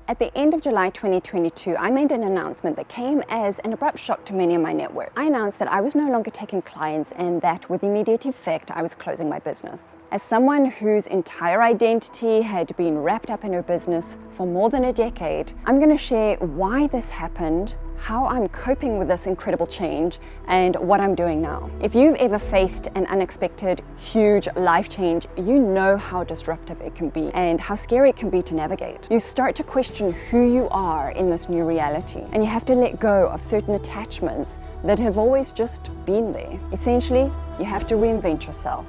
At the end of July 2022, I made an announcement that came as an abrupt shock to many in my network. I announced that I was no longer taking clients and that with immediate effect, I was closing my business. As someone whose entire identity had been wrapped up in her business for more than a decade, I'm going to share why this happened, how I'm coping with this incredible change, and what I'm doing now. If you've ever faced an unexpected, huge life change, you know how disruptive it can be and how scary it can be to navigate. You start to question who you are in this new reality, and you have to let go of certain attachments that have always just been there. Essentially, you have to reinvent yourself.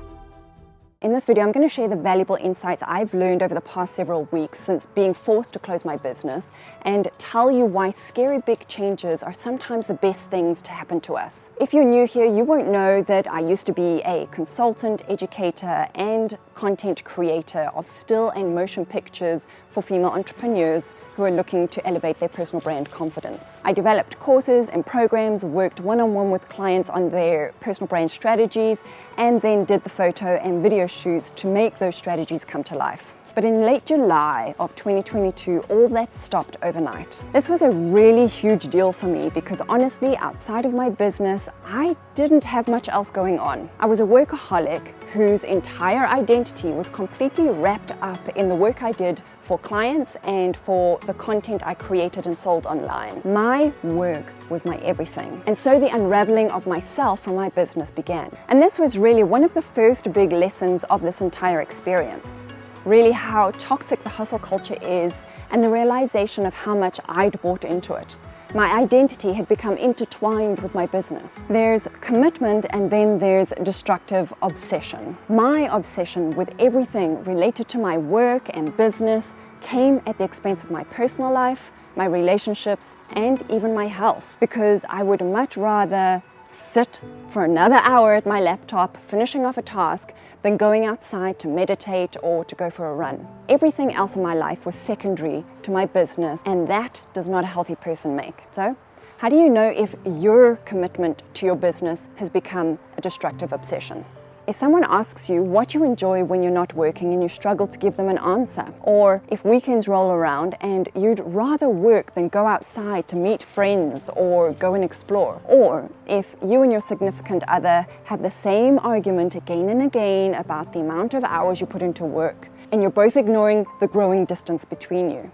In this video, I'm going to share the valuable insights I've learned over the past several weeks since being forced to close my business and tell you why scary big changes are sometimes the best things to happen to us. If you're new here, you won't know that I used to be a consultant, educator, and content creator of still and motion pictures for female entrepreneurs who are looking to elevate their personal brand confidence. I developed courses and programs, worked one-on-one with clients on their personal brand strategies, and then did the photo and video shoots to make those strategies come to life. But in late July of 2022, all that stopped overnight. This was a really huge deal for me because honestly, outside of my business, I didn't have much else going on. I was a workaholic whose entire identity was completely wrapped up in the work I did for clients and for the content I created and sold online. My work was my everything. And so the unraveling of myself from my business began. And this was really one of the first big lessons of this entire experience. Really how toxic the hustle culture is and the realization of how much I'd bought into it. My identity had become intertwined with my business. There's commitment and then there's destructive obsession. My obsession with everything related to my work and business came at the expense of my personal life, my relationships, and even my health, because I would much rather sit for another hour at my laptop finishing off a task than going outside to meditate or to go for a run. Everything else in my life was secondary to my business, and that does not a healthy person make. So, how do you know if your commitment to your business has become a destructive obsession? If someone asks you what you enjoy when you're not working and you struggle to give them an answer, or if weekends roll around and you'd rather work than go outside to meet friends or go and explore, or if you and your significant other have the same argument again and again about the amount of hours you put into work, and you're both ignoring the growing distance between you.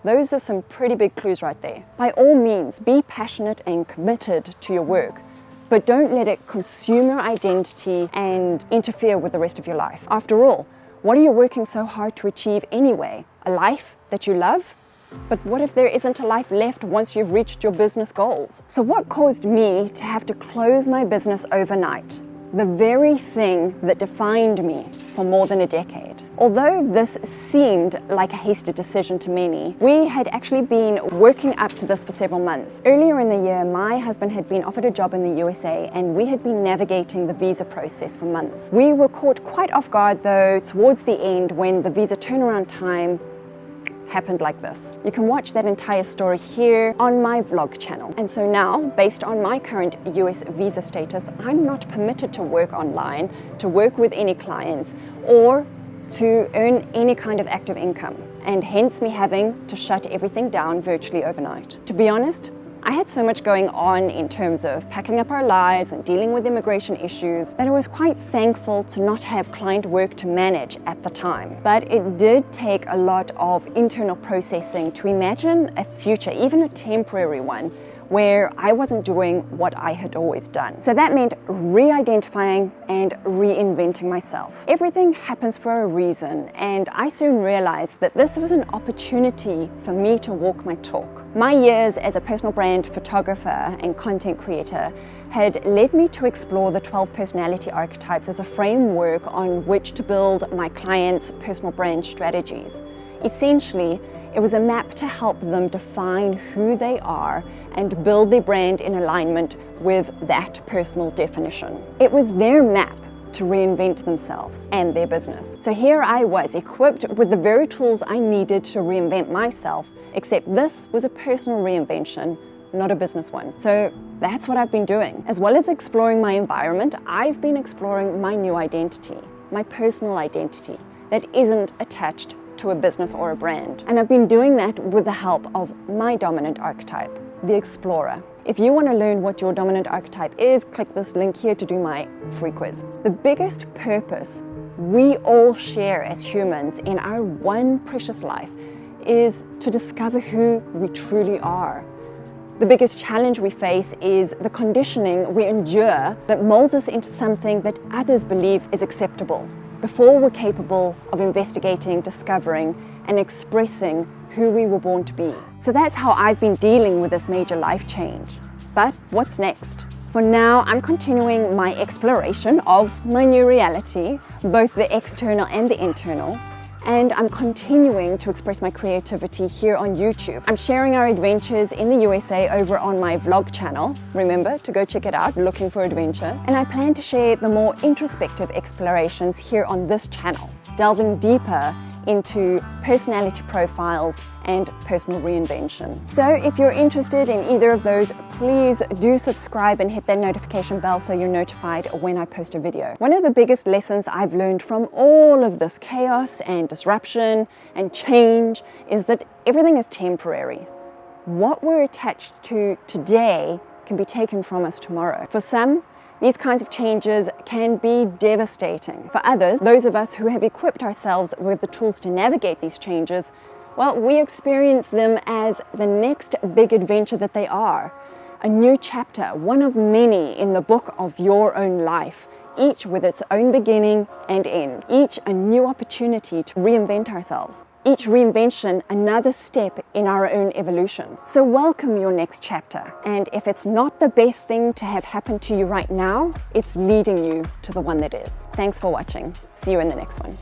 Those are some pretty big clues right there. By all means, be passionate and committed to your work, but don't let it consume your identity and interfere with the rest of your life. After all, what are you working so hard to achieve anyway? A life that you love? But what if there isn't a life left once you've reached your business goals? So what caused me to have to close my business overnight? The very thing that defined me for more than a decade. Although this seemed like a hasty decision to many, we had actually been working up to this for several months. Earlier in the year, my husband had been offered a job in the USA and we had been navigating the visa process for months. We were caught quite off guard though towards the end when the visa turnaround time happened like this. You can watch that entire story here on my vlog channel. And so now, based on my current US visa status, I'm not permitted to work online, to work with any clients, or to earn any kind of active income, and hence me having to shut everything down virtually overnight. To be honest, I had so much going on in terms of packing up our lives and dealing with immigration issues that I was quite thankful to not have client work to manage at the time. But it did take a lot of internal processing to imagine a future, even a temporary one, where I wasn't doing what I had always done. So that meant re-identifying and reinventing myself. Everything happens for a reason, and I soon realized that this was an opportunity for me to walk my talk. My years as a personal brand photographer and content creator had led me to explore the 12 personality archetypes as a framework on which to build my clients' personal brand strategies. Essentially, it was a map to help them define who they are and build their brand in alignment with that personal definition. It was their map to reinvent themselves and their business. So here I was, equipped with the very tools I needed to reinvent myself, except this was a personal reinvention, not a business one. So that's what I've been doing. As well as exploring my environment, I've been exploring my new identity, my personal identity that isn't attached to a business or a brand. And I've been doing that with the help of my dominant archetype, the explorer. If you want to learn what your dominant archetype is, click this link here to do my free quiz. The biggest purpose we all share as humans in our one precious life is to discover who we truly are. The biggest challenge we face is the conditioning we endure that molds us into something that others believe is acceptable before we're capable of investigating, discovering, and expressing who we were born to be. So that's how I've been dealing with this major life change. But what's next? For now, I'm continuing my exploration of my new reality, both the external and the internal. And I'm continuing to express my creativity here on YouTube. I'm sharing our adventures in the USA over on my vlog channel. Remember to go check it out, Looking for Adventure. And I plan to share the more introspective explorations here on this channel, delving deeper into personality profiles and personal reinvention. So if you're interested in either of those, please do subscribe and hit that notification bell so you're notified when I post a video. One of the biggest lessons I've learned from all of this chaos and disruption and change is that everything is temporary. What we're attached to today can be taken from us tomorrow. For some, these kinds of changes can be devastating. For others, those of us who have equipped ourselves with the tools to navigate these changes, well, we experience them as the next big adventure that they are. A new chapter, one of many in the book of your own life, each with its own beginning and end, each a new opportunity to reinvent ourselves. Each reinvention another step in our own evolution. So welcome your next chapter. And if it's not the best thing to have happened to you right now, it's leading you to the one that is. Thanks for watching. See you in the next one.